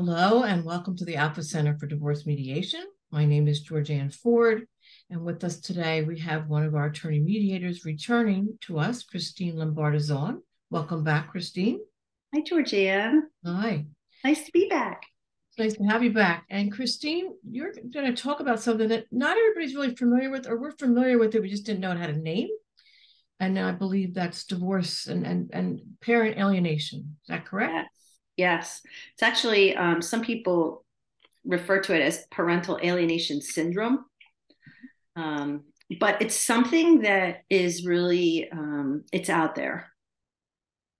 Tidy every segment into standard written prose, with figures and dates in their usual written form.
Hello and welcome to the Alpha Center for Divorce Mediation. My name is Georganne Ford, and with us today we have one of our attorney mediators returning to us, Christine Lombardo-Zaun. Welcome back, Christine. Hi, Georganne. Hi. Nice to be back. It's nice to have you back. And Christine, you're going to talk about something that not everybody's really familiar with, or we're familiar with it, we just didn't know it had a name. And I believe that's divorce and parent alienation. Is that correct? Yes. Yes. It's actually, some people refer to it as parental alienation syndrome. Um, but it's something that is really, it's out there.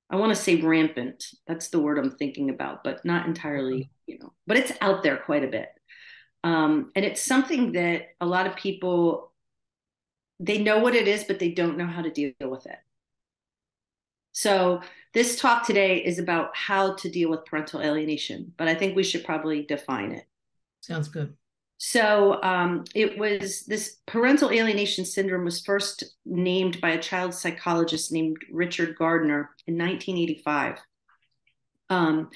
I want to say rampant. That's the word I'm thinking about, but not entirely, but it's out there quite a bit. And it's something that a lot of people, they know what it is, but they don't know how to deal with it. So this talk today is about how to deal with parental alienation, but I think we should probably define it. Sounds good. So it was this parental alienation syndrome was first named by a child psychologist named Richard Gardner in 1985. And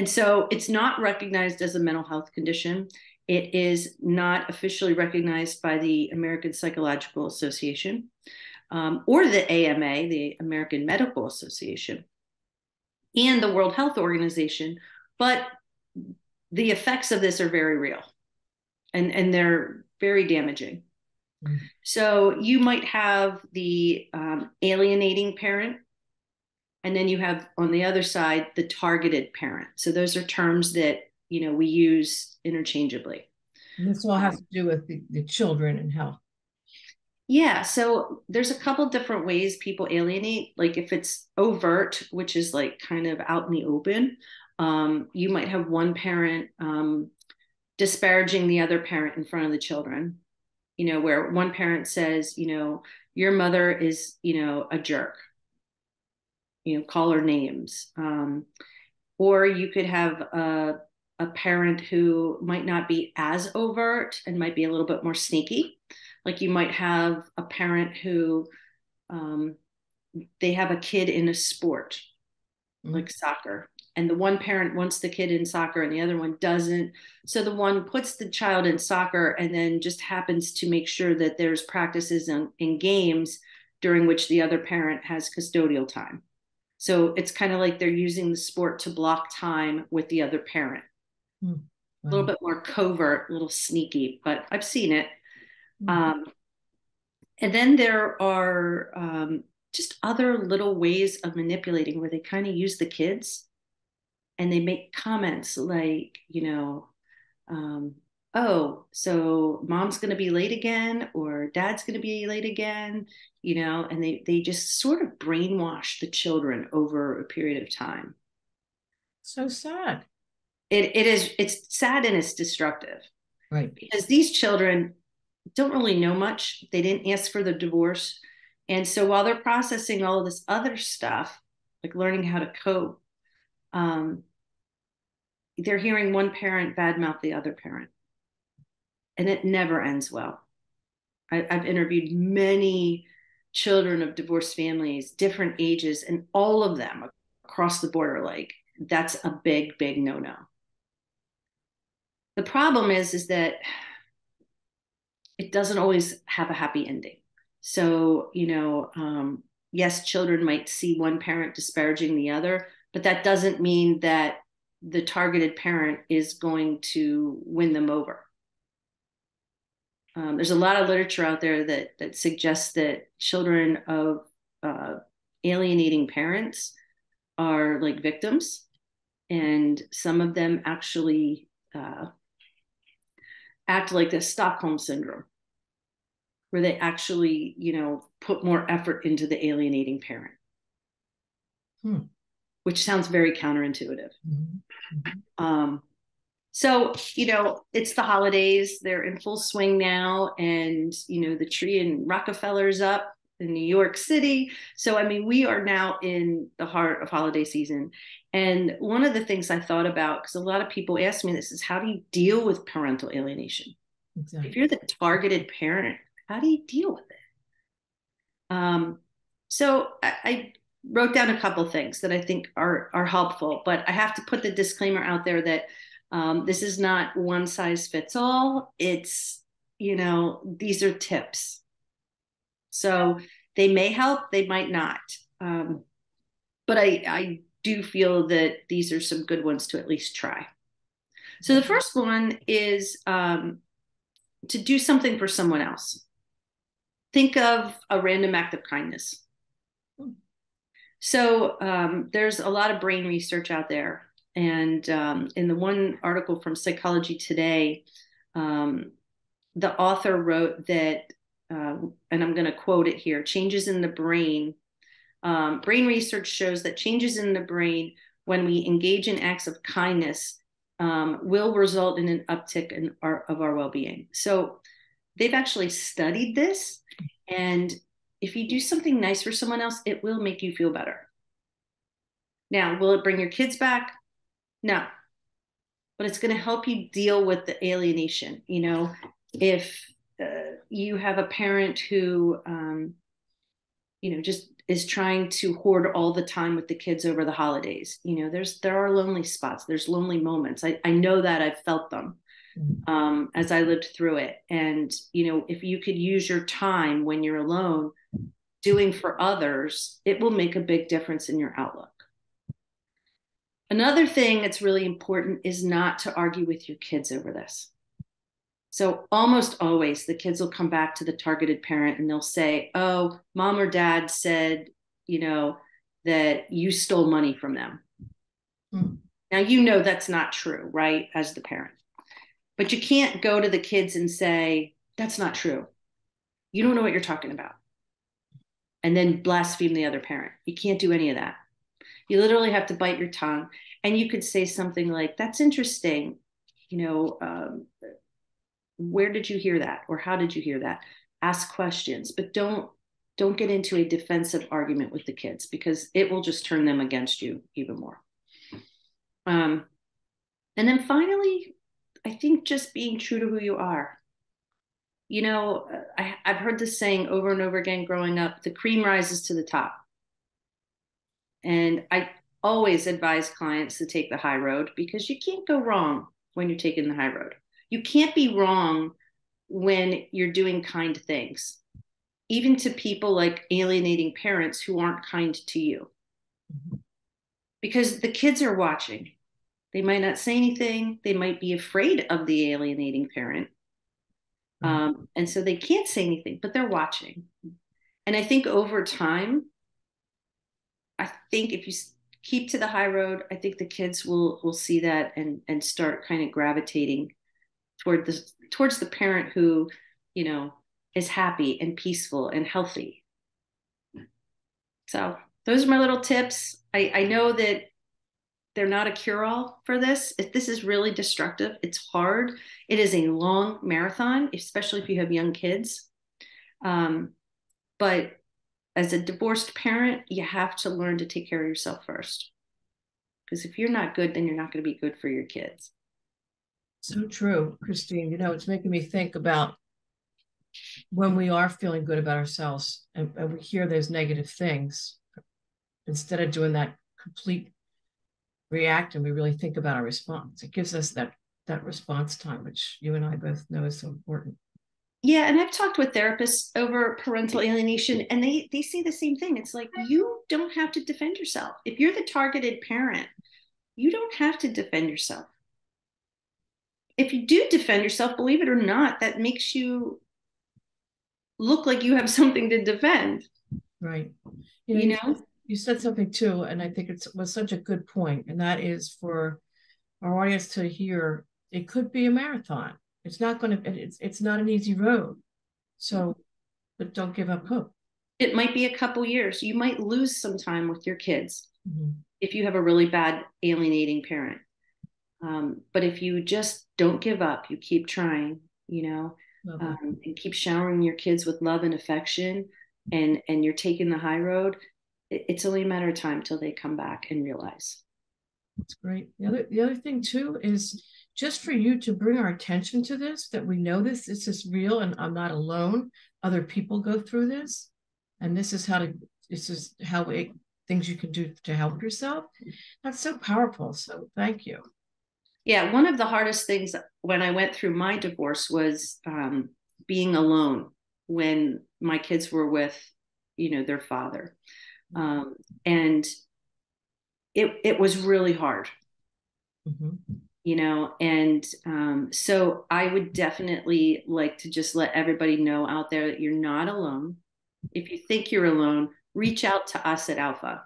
so it's not recognized as a mental health condition. It is not officially recognized by the American Psychological Association. Or the AMA, the American Medical Association, and the World Health Organization. But the effects of this are very real and they're very damaging. Mm-hmm. So you might have the alienating parent, and then you have on the other side the targeted parent. So those are terms that we use interchangeably. And this all has to do with the children and health. Yeah, so there's a couple different ways people alienate. Like if it's overt, which is like kind of out in the open, you might have one parent disparaging the other parent in front of the children, where one parent says, your mother is, a jerk, call her names. Or you could have a parent who might not be as overt and might be a little bit more sneaky. Like you might have a parent who they have a kid in a sport, like soccer, and the one parent wants the kid in soccer and the other one doesn't. So the one puts the child in soccer and then just happens to make sure that there's practices in games during which the other parent has custodial time. So it's kind of like they're using the sport to block time with the other parent. Wow. A little bit more covert, a little sneaky, but I've seen it. And then there are just other little ways of manipulating where they kind of use the kids and they make comments like, oh, so mom's going to be late again or dad's going to be late again, and they just sort of brainwash the children over a period of time. So sad. It's sad and it's destructive. Right. Because these children don't really know much. They didn't ask for the divorce. And so while they're processing all of this other stuff, like learning how to cope, they're hearing one parent badmouth the other parent. And it never ends well. I've interviewed many children of divorced families, different ages, and all of them across the board are like, that's a big, big no-no. The problem is that it doesn't always have a happy ending. So, yes, children might see one parent disparaging the other, but that doesn't mean that the targeted parent is going to win them over. There's a lot of literature out there that suggests that children of alienating parents are like victims, and some of them actually act like the Stockholm syndrome, where they actually, put more effort into the alienating parent, which sounds very counterintuitive. So, it's the holidays. They're in full swing now. And, the tree in Rockefeller's up in New York City. So, I mean, we are now in the heart of holiday season. And one of the things I thought about, because a lot of people ask me this, is how do you deal with parental alienation? Exactly. If you're the targeted parent, how do you deal with it? So I wrote down a couple of things that I think are helpful, but I have to put the disclaimer out there that This is not one size fits all. It's, these are tips. So they may help, they might not. But I do feel that these are some good ones to at least try. So the first one is to do something for someone else. Think of a random act of kindness. So there's a lot of brain research out there. And in the one article from Psychology Today, the author wrote that, and I'm going to quote it here, changes in the brain. Brain research shows that changes in the brain when we engage in acts of kindness will result in an uptick of our well-being. So they've actually studied this. And if you do something nice for someone else, it will make you feel better. Now, will it bring your kids back? No. But it's going to help you deal with the alienation. If you have a parent who, just is trying to hoard all the time with the kids over the holidays, there are lonely spots. There's lonely moments. I know that. I've felt them as I lived through it. And, if you could use your time when you're alone doing for others, it will make a big difference in your outlook. Another thing that's really important is not to argue with your kids over this. So almost always the kids will come back to the targeted parent and they'll say, oh, mom or dad said, that you stole money from them. Now, that's not true, right? As the parent. But you can't go to the kids and say, that's not true. You don't know what you're talking about. And then blaspheme the other parent. You can't do any of that. You literally have to bite your tongue. And you could say something like, that's interesting. Where did you hear that? Or how did you hear that? Ask questions, but don't get into a defensive argument with the kids because it will just turn them against you even more. And then finally, I think just being true to who you are. I've heard this saying over and over again growing up, the cream rises to the top. And I always advise clients to take the high road because you can't go wrong when you're taking the high road. You can't be wrong when you're doing kind things, even to people like alienating parents who aren't kind to you. Because the kids are watching. They might not say anything. They might be afraid of the alienating parent. And so they can't say anything, but they're watching. And I think over time, if you keep to the high road, I think the kids will see that and start kind of gravitating towards the parent who, is happy and peaceful and healthy. So those are my little tips. I know that they're not a cure-all for this. This is really destructive. It's hard. It is a long marathon, especially if you have young kids. But as a divorced parent, you have to learn to take care of yourself first. Because if you're not good, then you're not going to be good for your kids. So true, Christine. It's making me think about when we are feeling good about ourselves and we hear those negative things, instead of doing that complete react and we really think about our response. It gives us that response time, which you and I both know is so important. Yeah, and I've talked with therapists over parental alienation, and they say the same thing. It's like, you don't have to defend yourself. If you're the targeted parent, you don't have to defend yourself. If you do defend yourself, believe it or not, that makes you look like you have something to defend. Right. You said something too, and I think it was such a good point, and that is for our audience to hear, it could be a marathon. It's not an easy road. So, but don't give up hope. It might be a couple years. You might lose some time with your kids if you have a really bad alienating parent. But if you just don't give up, you keep trying, and keep showering your kids with love and affection, and you're taking the high road, it's only a matter of time till they come back and realize. That's great. The other thing too is just for you to bring our attention to this, that we know this is real and I'm not alone. Other people go through this, and this is things you can do to help yourself. That's so powerful. So thank you. Yeah, one of the hardest things when I went through my divorce was being alone when my kids were with, their father. And it was really hard, Mm-hmm. and so I would definitely like to just let everybody know out there that you're not alone. If you think you're alone, reach out to us at Alpha.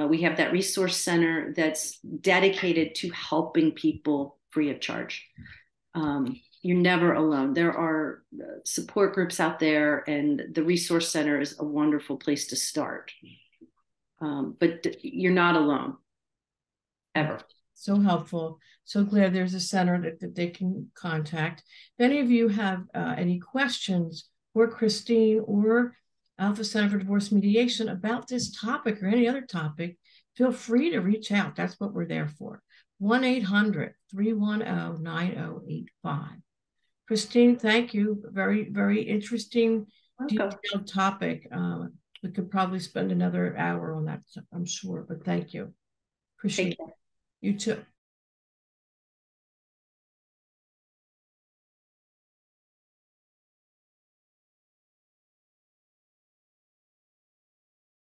We have that resource center that's dedicated to helping people free of charge. You're never alone. There are support groups out there, and the resource center is a wonderful place to start. But you're not alone, ever. So helpful. So glad there's a center that they can contact. If any of you have any questions for Christine or Alpha Center for Divorce Mediation about this topic or any other topic, feel free to reach out. That's what we're there for. 1-800-310-9085. Christine, thank you. Very, very interesting, detailed topic. We could probably spend another hour on that, I'm sure, but thank you. Appreciate it. You too.